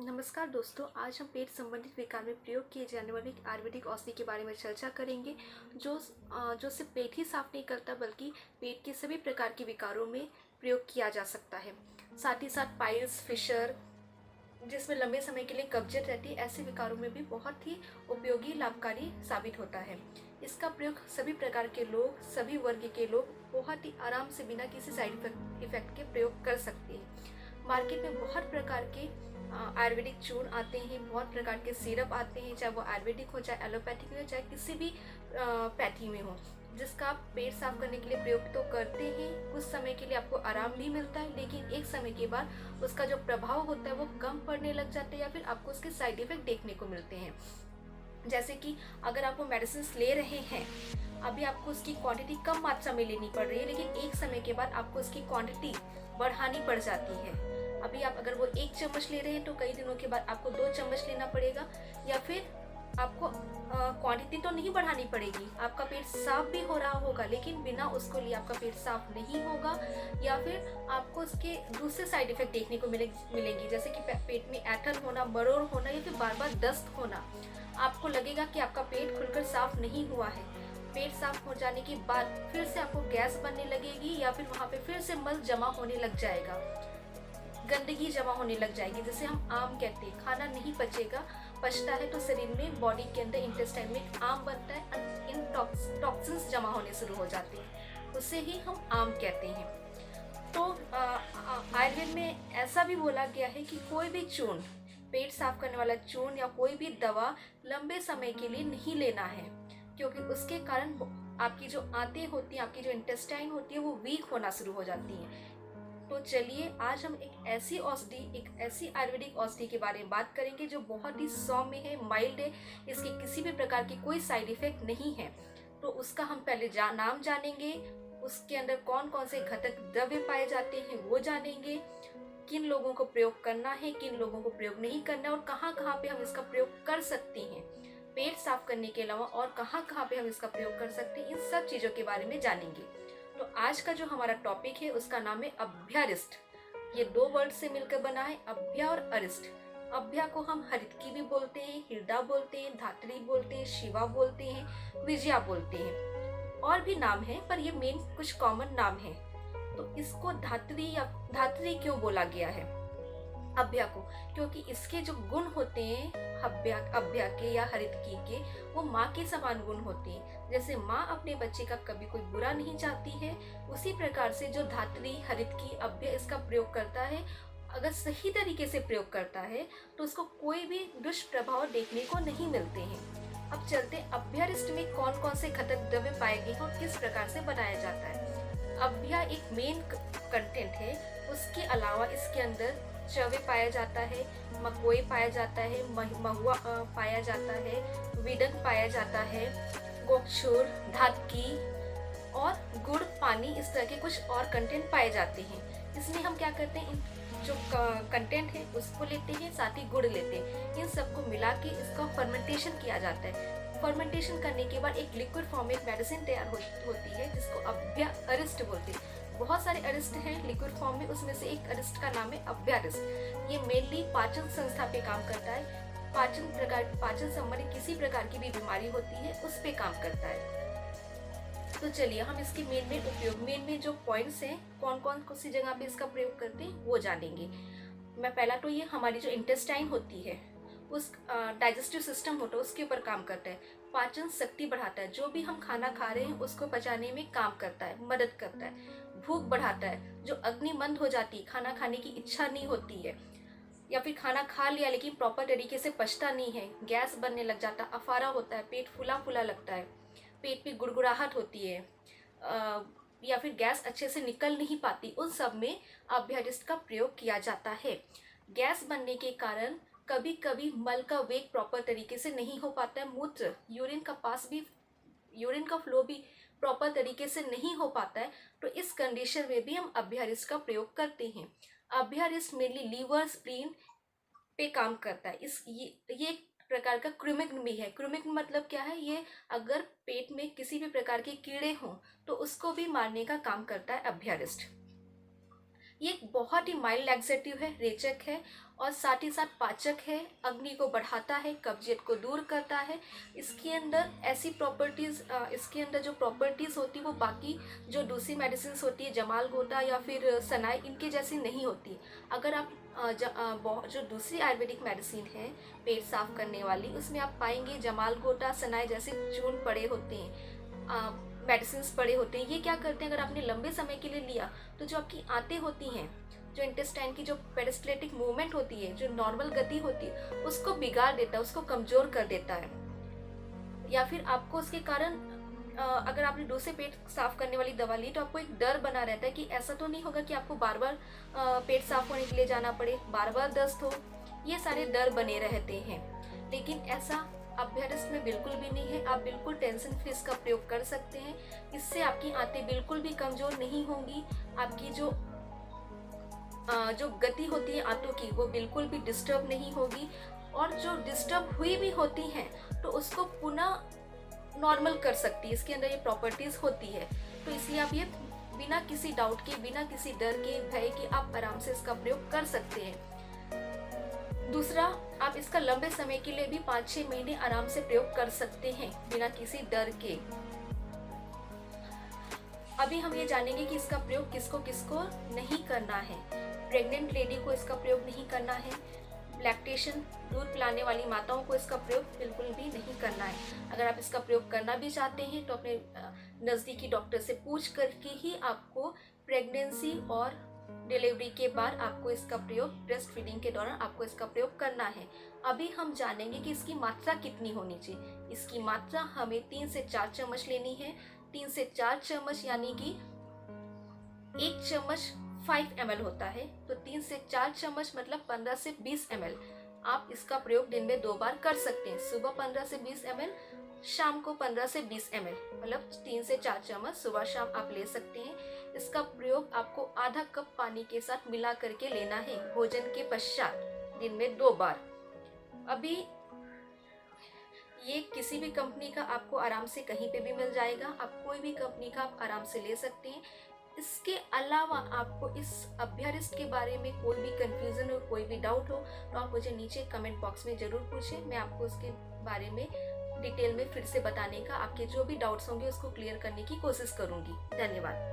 नमस्कार दोस्तों, आज हम पेट संबंधित विकार में प्रयोग किए जाने वाले एक आयुर्वेदिक औषधि के बारे में चर्चा करेंगे जो सिर्फ पेट ही साफ नहीं करता बल्कि पेट के सभी प्रकार के विकारों में प्रयोग किया जा सकता है। साथ ही साथ पाइल्स, फिशर, जिसमें लंबे समय के लिए कब्जियत रहती है, ऐसे विकारों में भी बहुत ही उपयोगी लाभकारी साबित होता है। इसका प्रयोग सभी प्रकार के लोग, सभी वर्ग के लोग बहुत ही आराम से बिना किसी साइड इफेक्ट के प्रयोग कर सकते हैं। मार्केट में बहुत प्रकार के आयुर्वेदिक चूर्ण आते हैं, बहुत प्रकार के सिरप आते हैं, चाहे वो आयुर्वेदिक हो, चाहे एलोपैथिक हो, चाहे किसी भी पैथी में हो, जिसका आप पेट साफ करने के लिए प्रयोग तो करते हैं। कुछ समय के लिए आपको आराम भी मिलता है, लेकिन एक समय के बाद उसका जो प्रभाव होता है वो कम पड़ने लग जाता है या फिर आपको उसके साइड इफेक्ट देखने को मिलते हैं। जैसे कि अगर आप वो मेडिसिन ले रहे हैं, अभी आपको उसकी क्वांटिटी कम मात्रा में लेनी पड़ रही है, लेकिन एक समय के बाद आपको उसकी क्वांटिटी बढ़ानी पड़ जाती है। अभी आप अगर वो 1 चम्मच ले रहे हैं तो कई दिनों के बाद आपको 2 चम्मच लेना पड़ेगा, या फिर आपको क्वांटिटी तो नहीं बढ़ानी पड़ेगी, आपका पेट साफ भी हो रहा होगा लेकिन बिना उसको लिए आपका पेट साफ नहीं होगा, या फिर आपको उसके दूसरे साइड इफेक्ट देखने को मिलेंगी, जैसे कि पेट में ऐंठन होना, मरोड़ होना, या फिर बार बार दस्त होना। आपको लगेगा कि आपका पेट खुलकर साफ नहीं हुआ है। पेट साफ हो जाने के बाद फिर से आपको गैस बनने लगेगी, या फिर वहाँ पे फिर से मल जमा होने लग जाएगा, गंदगी जमा होने लग जाएगी, जिसे हम आम कहते हैं। खाना नहीं पचता है तो शरीर में, बॉडी के अंदर, इंटेस्टाइन में आम बनता है, इन टॉक्सिन्स जमा होने शुरू हो जाते हैं, उसे ही हम आम कहते हैं। तो आयुर्वेद में ऐसा भी बोला गया है कि कोई भी चूर्ण, पेट साफ करने वाला चूर्ण या कोई भी दवा लंबे समय के लिए नहीं लेना है, क्योंकि उसके कारण आपकी जो आंतें होती हैं, आपकी जो इंटेस्टाइन होती है, वो वीक होना शुरू हो जाती हैं। तो चलिए आज हम एक ऐसी आयुर्वेदिक औषधि के बारे में बात करेंगे जो बहुत ही सौम्य है, माइल्ड है, इसके किसी भी प्रकार की कोई साइड इफेक्ट नहीं है। तो उसका हम पहले नाम जानेंगे, उसके अंदर कौन कौन से घटक द्रव्य पाए जाते हैं वो जानेंगे, किन लोगों को प्रयोग करना है, किन लोगों को प्रयोग नहीं करना है, और कहाँ कहाँ पे हम इसका प्रयोग कर सकते हैं। पेट साफ करने के अलावा और कहाँ कहाँ पे हम इसका प्रयोग कर सकते हैं, इन सब चीज़ों के बारे में जानेंगे। तो आज का जो हमारा टॉपिक है उसका नाम है अभ्यारिष्ट। ये 2 वर्ड से मिलकर बना है, अभ्या और अरिष्ट। अभ्या को हम हरितकी भी बोलते हैं, हिरडा बोलते हैं, धात्री बोलते हैं, शिवा बोलते हैं, विजया बोलते हैं, और भी नाम है, पर ये मेन कुछ कॉमन नाम है। तो इसको धात्री क्यों बोला गया है अभ्या को? क्योंकि इसके जो गुण होते हैं अभ्या के या हरितकी के, वो माँ के समान गुण होते हैं। जैसे माँ अपने बच्चे का कभी कोई बुरा नहीं चाहती है, उसी प्रकार से जो धात्री, हरितकी, अभ्या इसका प्रयोग करता है, अगर सही तरीके से प्रयोग करता है तो उसको कोई भी दुष्प्रभाव देखने को नहीं मिलते हैं। अब चलते अभ्यारिष्ट में कौन कौन से घटक द्रव्य पाए गए हैं और किस प्रकार से बनाया जाता है। अभ्या एक मेन कंटेंट है, उसके अलावा इसके अंदर चवे पाया जाता है, मकोई पाया जाता है, महुआ पाया जाता है, विडन पाया जाता है, गोक्षुर, धातकी और गुड़, पानी, इस तरह के कुछ और कंटेंट पाए जाते हैं। इसमें हम क्या करते हैं, इन जो कंटेंट है उसको लेते हैं, साथ ही गुड़ लेते हैं, इन सबको मिला के इसका फर्मेंटेशन किया जाता है। फर्मेंटेशन करने के बाद एक लिक्विड फॉर्म में मेडिसिन तैयार होती है, जिसको अभ्या अरिष्ट बोलते हैं। बहुत सारे अरिष्ट हैं लिक्विड फॉर्म में, उसमें से एक अरिष्ट का नाम है अभ्यारिष्ट। ये मेनली पाचन संस्था पे काम करता है, पाचन संबंधी किसी प्रकार की भी बीमारी होती है उस पे काम करता है। तो चलिए हम इसके मेन जो पॉइंट्स हैं, कौन कौन सी जगह पे इसका प्रयोग करते हैं वो जानेंगे। मैं पहला तो ये हमारी जो इंटेस्टाइन होती है, उस डाइजेस्टिव सिस्टम होता है, उसके ऊपर काम करता है। पाचन शक्ति बढ़ाता है, जो भी हम खाना खा रहे हैं उसको पचाने में काम करता है, मदद करता है। भूख बढ़ाता है, जो अग्नि मंद हो जाती है, खाना खाने की इच्छा नहीं होती है, या फिर खाना खा लिया लेकिन प्रॉपर तरीके से पचता नहीं है, गैस बनने लग जाता है, अफारा होता है, पेट फूला फूला लगता है, पेट में गुड़गुड़ाहट होती है, या फिर गैस अच्छे से निकल नहीं पाती, उन सब में अभ्यारिष्ट का प्रयोग किया जाता है। गैस बनने के कारण कभी कभी मल का वेग प्रॉपर तरीके से नहीं हो पाता है, मूत्र, यूरिन का फ्लो भी प्रॉपर तरीके से नहीं हो पाता है, तो इस कंडीशन में भी हम अभ्यारिष्ट का प्रयोग करते हैं। अभ्यारिष्ट मेनली लीवर, स्प्लीन पे काम करता है। ये एक प्रकार का क्रूमिग्न भी है। क्रूमिग्न मतलब क्या है, ये अगर पेट में किसी भी प्रकार के कीड़े हों तो उसको भी मारने का काम करता है अभ्यारिष्ट। ये एक बहुत ही माइल्ड लैक्सेटिव है, रेचक है और साथ ही साथ पाचक है, अग्नि को बढ़ाता है, कब्जियत को दूर करता है। इसके अंदर ऐसी प्रॉपर्टीज़ इसके अंदर जो प्रॉपर्टीज़ होती है वो बाकी जो दूसरी मेडिसिन होती है, जमाल गोटा या फिर सनाई, इनके जैसी नहीं होती। अगर आप जो दूसरी आयुर्वेदिक मेडिसिन है पेट साफ करने वाली, उसमें आप पाएंगे जमाल गोटा, सनाई जैसे चूर्ण पड़े होते हैं, मेडिसिन पड़े होते हैं। ये क्या करते हैं, अगर आपने लंबे समय के लिए लिया तो जो आपकी आंतें होती हैं, जो इंटेस्टाइन की जो पेरिस्टलेटिक मूवमेंट होती है, जो नॉर्मल गति होती है, उसको बिगाड़ देता है, उसको कमज़ोर कर देता है। या फिर आपको उसके कारण अगर आपने दूसरे पेट साफ करने वाली दवा ली तो आपको एक डर बना रहता है कि ऐसा तो नहीं होगा कि आपको बार बार पेट साफ होने के लिए जाना पड़े, बार बार दस्त हो। ये सारे डर बने रहते हैं, लेकिन ऐसा अभ्यस्त में बिल्कुल भी नहीं है। आप बिल्कुल टेंशन फ्री इसका प्रयोग कर सकते हैं। इससे आपकी आंतें बिल्कुल भी कमज़ोर नहीं होंगी। आपकी जो गति होती है आंतों की, वो बिल्कुल भी डिस्टर्ब नहीं होगी। और जो डिस्टर्ब हुई भी होती हैं तो उसको पुनः नॉर्मल कर सकती है। इसके अंदर ये प्रॉपर्टीज़ होती है। तो इसलिए आप ये बिना किसी डाउट के, बिना किसी डर के, भय के आप आराम से इसका प्रयोग कर सकते हैं। दूसरा, आप इसका लंबे समय के लिए भी 5-6 महीने आराम से प्रयोग कर सकते हैं बिना किसी डर के। अभी हम ये जानेंगे कि इसका प्रयोग किसको किसको नहीं करना है। प्रेग्नेंट लेडी को इसका प्रयोग नहीं करना है। लैक्टेशन, दूध पिलाने वाली माताओं को इसका प्रयोग बिल्कुल भी नहीं करना है। अगर आप इसका प्रयोग करना भी चाहते हैं तो अपने नज़दीकी डॉक्टर से पूछ करके ही आपको प्रेगनेंसी और डिलीवरी के बाद आपको इसका प्रयोग, ब्रेस्ट फीडिंग के दौरान आपको इसका प्रयोग करना है। अभी हम जानेंगे कि इसकी मात्रा कितनी होनी चाहिए। इसकी मात्रा हमें 3 से 4 चम्मच लेनी है। 3 से 4 चम्मच यानी कि 1 चम्मच 5 ml होता है, तो 3 से 4 चम्मच मतलब 15 से 20 ml। आप इसका प्रयोग दिन में 2 बार कर सकते हैं, सुबह 15 से 20 ml, शाम को 15 से 20 ml, मतलब 3 से 4 चम्मच सुबह शाम आप ले सकते हैं। इसका प्रयोग आपको आधा कप पानी के साथ मिला करके लेना है भोजन के पश्चात, दिन में 2 बार। अभी ये किसी भी कंपनी का आपको आराम से कहीं पे भी मिल जाएगा। आप कोई भी कंपनी का आप आराम से ले सकते हैं। इसके अलावा आपको इस अभ्यस्त के बारे में कोई भी कंफ्यूजन हो, कोई भी डाउट हो तो आप मुझे नीचे कमेंट बॉक्स में ज़रूर पूछें। मैं आपको उसके बारे में डिटेल में फिर से बताने का, आपके जो भी डाउट्स होंगे उसको क्लियर करने की कोशिश करूँगी। धन्यवाद।